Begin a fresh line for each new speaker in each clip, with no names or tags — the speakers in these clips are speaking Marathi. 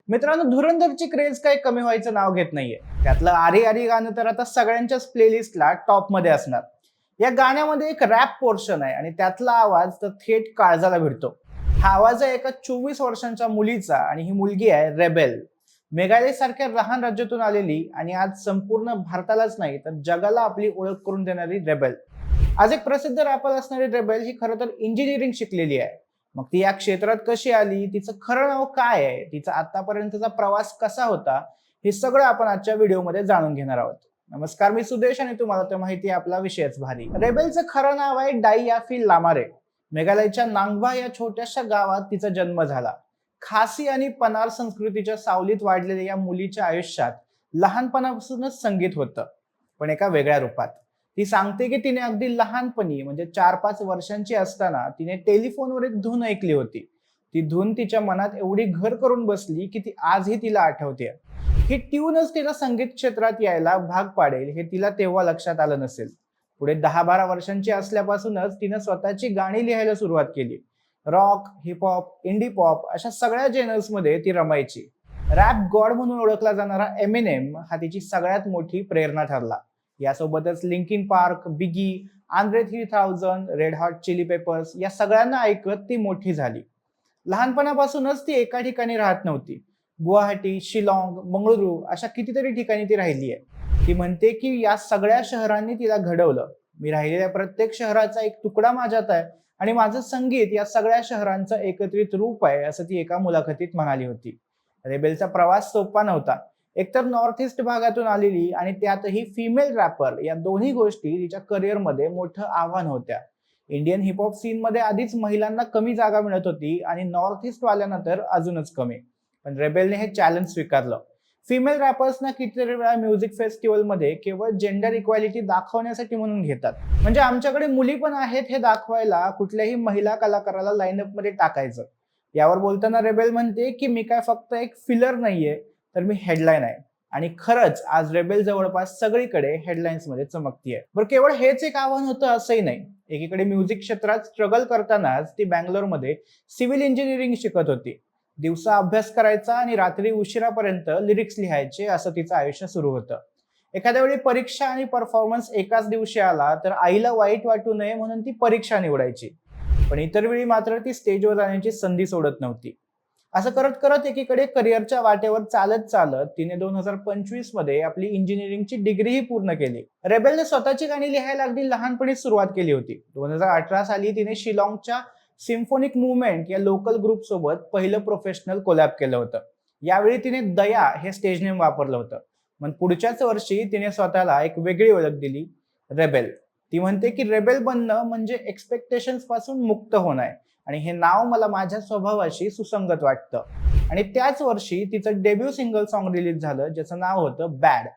मित्रांनो, धुरंधरची क्रेज काही कमी व्हायचं नाव घेत नाहीये. त्यातलं आरी आरी गाणं तर आता सगळ्यांच्याच प्लेलिस्टला टॉप मध्ये असणार. या गाण्यामध्ये एक रॅप पोर्शन आहे आणि त्यातला आवाज तर थेट काळजाला भिडतो. हा आवाज आहे एका 24 वर्षांच्या मुलीचा आणि ही मुलगी आहे रेबेल. मेघालय सारख्या लहान राज्यातून आलेली आणि आज संपूर्ण भारतालाच नाही तर जगाला आपली ओळख करून देणारी रेबेल. आज एक प्रसिद्ध रॅपर असणारी रेबेल ही खरं तर इंजिनिअरिंग शिकलेली आहे. मग ती या क्षेत्रात कशी आली, तिचं खरं नाव काय आहे, तिचा आतापर्यंतचा प्रवास कसा होता, हे सगळं आपण आजच्या व्हिडिओमध्ये जाणून घेणार आहोत. नमस्कार, मी सुदेश आणि तुम्हाला तर माहिती आहे आपला विषयच भारी. रेबेलचं खरं नाव आहे डाई याफी लामारे. मेघालयच्या नांगबा या छोट्याशा गावात तिचा जन्म झाला. खासी आणि पनार संस्कृतीच्या सावलीत वाढलेल्या या मुलीच्या आयुष्यात लहानपणापासूनच संगीत होतं, पण एका वेगळ्या रूपात. ती सांगते की तिने अगदी लहानपणी म्हणजे 4-5 वर्षांची असताना तिने टेलिफोनवर एक धून ऐकली होती. ती धून तिच्या मनात एवढी घर करून बसली की ती आजही तिला आठवते. ही ट्यूनच तिला संगीत क्षेत्रात यायला भाग पाडेल हे तिला तेव्हा लक्षात आलं नसेल. पुढे 10-12 वर्षांची असल्यापासूनच तिने स्वतःची गाणी लिहायला सुरुवात केली. रॉक, हिपहॉप, इंडी पॉप अशा सगळ्या जेनर्स मध्ये ती रमायची. रॅप गॉड म्हणून ओळखला जाणारा एमिनेम हा तिची सगळ्यात मोठी प्रेरणा ठरला. यासोबतच Linkin Park, Biggie, Andre 3000, Red Hot Chili Peppers या सगळ्यांना ऐकत ती मोठी झाली. लहानपणापासूनच ती एका ठिकाणी राहत नव्हती. गुवाहाटी, शिलाँग, मंगळुरू अशा कितीतरी ठिकाणी ती राहिली आहे. ती म्हणते की या सगळ्या शहरांनी तिला घडवलं. मी राहिलेल्या प्रत्येक शहराचा एक तुकडा माझ्यात आहे आणि माझं संगीत या सगळ्या शहरांचं एकत्रित रूप आहे, असं ती एका मुलाखतीत म्हणाली होती. रेबेलचा प्रवास सोपा नव्हता. एकतर नॉर्थ ईस्ट भागातून आलेली आणि त्यातही फिमेल रॅपर, या दोन्ही गोष्टी तिच्या करिअरमध्ये मोठं आव्हान होत्या. इंडियन हिपहॉप सीनमध्ये आधीच महिलांना कमी जागा मिळत होती आणि नॉर्थ ईस्ट वाल्यानंतर अजूनच कमी. पण रेबेलने हे चॅलेंज स्वीकारलं. फिमेल रॅपर्सना कितीतरी वेळा म्युझिक फेस्टिवलमध्ये केवळ जेंडर इक्वॅलिटी दाखवण्यासाठी म्हणून घेतात. म्हणजे आमच्याकडे मुली पण आहेत हे दाखवायला कुठल्याही महिला कलाकाराला लाईनअप मध्ये टाकायचं. यावर बोलताना रेबेल म्हणते की मी काय फक्त एक फिलर नाहीये, तर मी हेडलाईन आहे. आणि खरंच आज रेबेल जवळपास सगळीकडे हेडलाईन्स मध्ये चमकतीये. बरं, केवळ हेच एक आव्हान होतं असंही नाही. एकीकडे म्युझिक क्षेत्रात स्ट्रगल करतानाच ती बँगलोरमध्ये सिव्हिल इंजिनिअरिंग शिकत होती. दिवसा अभ्यास करायचा आणि रात्री उशिरापर्यंत लिरिक्स लिहायचे, असं तिचं आयुष्य सुरू होतं. एखाद्या वेळी परीक्षा आणि परफॉर्मन्स एकाच दिवशी आला तर आईला वाईट वाटू नये म्हणून ती परीक्षा निवडायची. पण इतर वेळी मात्र ती स्टेजवर जाण्याची संधी सोडत नव्हती. असं करत करत एकीकडे करिअरच्या वाटेवर चालत चालत तिने 2025 मध्ये आपली इंजिनिअरिंगची डिग्रीही पूर्ण केली. रेबेलने स्वतःची गाणी लिहायला अगदी लहानपणी सुरुवात केली होती. 2018 साली तिने शिलाँगच्या सिम्फोनिक मुवमेंट या लोकल ग्रुप सोबत पहिलं प्रोफेशनल कोलॅब केलं होतं. यावेळी तिने दया हे स्टेज नेम वापरलं होतं. मग पुढच्याच वर्षी तिने स्वतःला एक वेगळी ओळख दिली, रेबेल. ती म्हणते की रेबेल बनणं म्हणजे एक्सपेक्टेशन्स पासून मुक्त होणं आहे आणि हे नाव मला माझ्या स्वभावाशी सुसंगत वाटतं. आणि त्याच वर्षी तिचं डेब्यू सिंगल सॉन्ग रिलीज झालं, ज्याचं नाव होतं बॅड.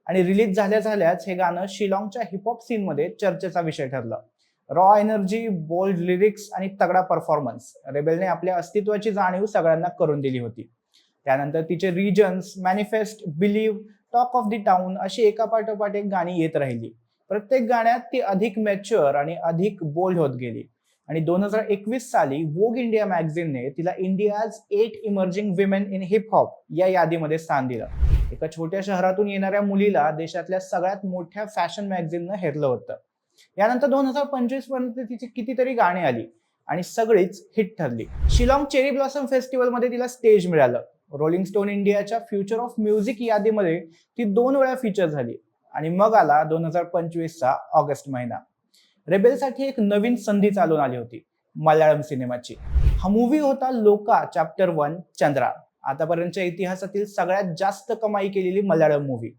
आणि रिलीज झाल्या झाल्याच हे गाणं शिलाँगच्या हिपहॉप सीनमध्ये चर्चेचा विषय ठरलं. रॉ एनर्जी, बोल्ड लिरिक्स आणि तगडा परफॉर्मन्स, रेबेलने आपल्या अस्तित्वाची जाणीव सगळ्यांना करून दिली होती. त्यानंतर तिचे reasons, manifest, believe, talk of the town अशी एकापाठोपाठ एक गाणी येत राहिली. प्रत्येक गाण्यात ती अधिक मॅच्युअर आणि अधिक बोल्ड होत गेली. आणि 2021 साली वोग इंडिया मॅगझिनने तिला India's 8 emerging women in heap hop या यादीमध्ये स्थान दिलं. एका छोट्या शहरातून येणाऱ्या मुलीला देशातल्या सगळ्यात मोठ्या फॅशन मॅगझिननं हेरलं होतं. यानंतर 2025 पर्यंत तिची कितीतरी गाणी आली आणि सगळीच हिट ठरली. शिलाँग चेरी ब्लॉसम फेस्टिवलमध्ये तिला स्टेज मिळालं. रोलिंग स्टोन इंडियाच्या फ्युचर ऑफ म्युझिक यादीमध्ये ती 2 वेळा फीचर झाली. आणि मग आला 2025चा ऑगस्ट महिना. रेबेलसाठी एक नवीन संधी चालून आली होती, मल्याळम सिनेमाची. हा मूवी होता लोका चॅप्टर 1 चंद्रा, आतापर्यंतच्या इतिहासातील सगळ्यात जास्त कमाई केलेली मल्याळम मूवी.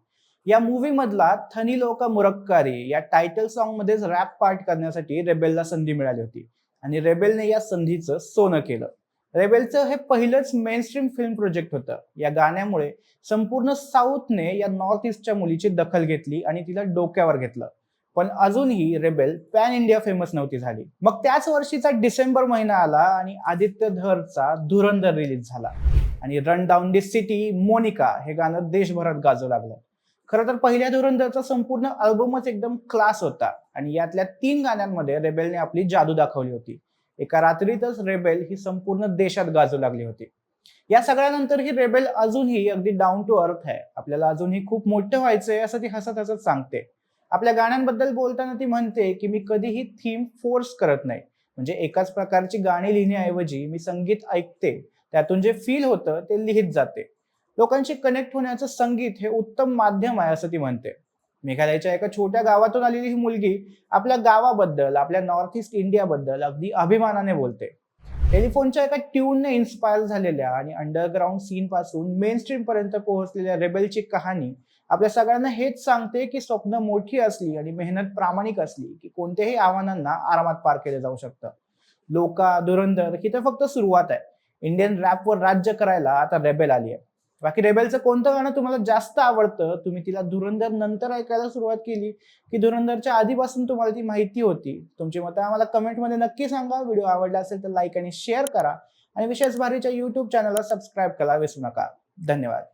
या मूवी मधला थनी लोका मुरक्कारी या टायटल सॉन्ग मध्येच रॅप पार्ट करण्यासाठी रेबेलला संधी मिळाली होती आणि रेबेलने या संधीचं सोनं केलं. रेबेलचं हे पहिलंच मेनस्ट्रीम फिल्म प्रोजेक्ट होतं. या गाण्यामुळे संपूर्ण साऊथने या नॉर्थ ईस्टच्या मुलीची दखल घेतली आणि तिला डोक्यावर घेतलं. पण अजूनही रेबेल पॅन इंडिया फेमस नव्हती झाली. मग त्याच वर्षीचा डिसेंबर महिना आला आणि आदित्य धरचा धुरंधर रिलीज झाला आणि run down the city, Monica हे गाणं देशभरात गाजू लागलं. खरं तर पहिल्या धुरंधरचा संपूर्ण अल्बमच एकदम क्लास होता आणि यातल्या 3 गाण्यांमध्ये रेबेलने आपली जादू दाखवली होती. एका रात्रीतच रेबेल ही संपूर्ण देशात गाजू लागली होती. या सगळ्यानंतर ही रेबेल अजूनही अगदी डाऊन टू अर्थ आहे. आपल्याला अजूनही खूप मोठं व्हायचंय असं ती हसत हसत सांगते. आपल्या गाण्यांबद्दल बोलताना ती म्हणते की मी कधीही थीम फोर्स करत नाही. म्हणजे एकाच प्रकारची गाणी लिहिण्याऐवजी मी संगीत ऐकते, त्यातून जे फील होतं ते लिहित जाते. लोकांशी कनेक्ट होण्याचं संगीत हे उत्तम माध्यम आहे असं ती म्हणते. मेघालयच्या एका छोट्या गावातून आलेली ही मुलगी आपल्या गावाबद्दल, आपल्या नॉर्थ ईस्ट इंडियाबद्दल अगदी अभिमानाने बोलते. टेलिफोनच्या एका ट्यूनने इन्स्पायर झालेल्या आणि अंडरग्राऊंड सीन पासून मेन स्ट्रीम पर्यंत पोहोचलेल्या रेबेलची कहाणी आपल्या सगळ्यांना हेच सांगते की स्वप्न मोठी असली आणि मेहनत प्रामाणिक असली की कोणत्याही आव्हानांना आरामात पार केलं जाऊ शकतं. लोका, धुरंधर ही तर फक्त सुरुवात आहे. इंडियन रॅपवर राज्य करायला आता रेबेल आली आहे. बाकी रेबेलचं कोणतं गाणं तुम्हाला जास्त आवडतं? तुम्ही तिला धुरंधर नंतर ऐकायला सुरुवात केली की धुरंधरच्या आधीपासून तुम्हाला ती माहिती होती? तुमची मतं आम्हाला कमेंटमध्ये नक्की सांगा. व्हिडिओ आवडला असेल तर लाईक आणि शेअर करा आणि विशेष भारीच्या YouTube चॅनलला सबस्क्राईब करायला विसरू नका. धन्यवाद.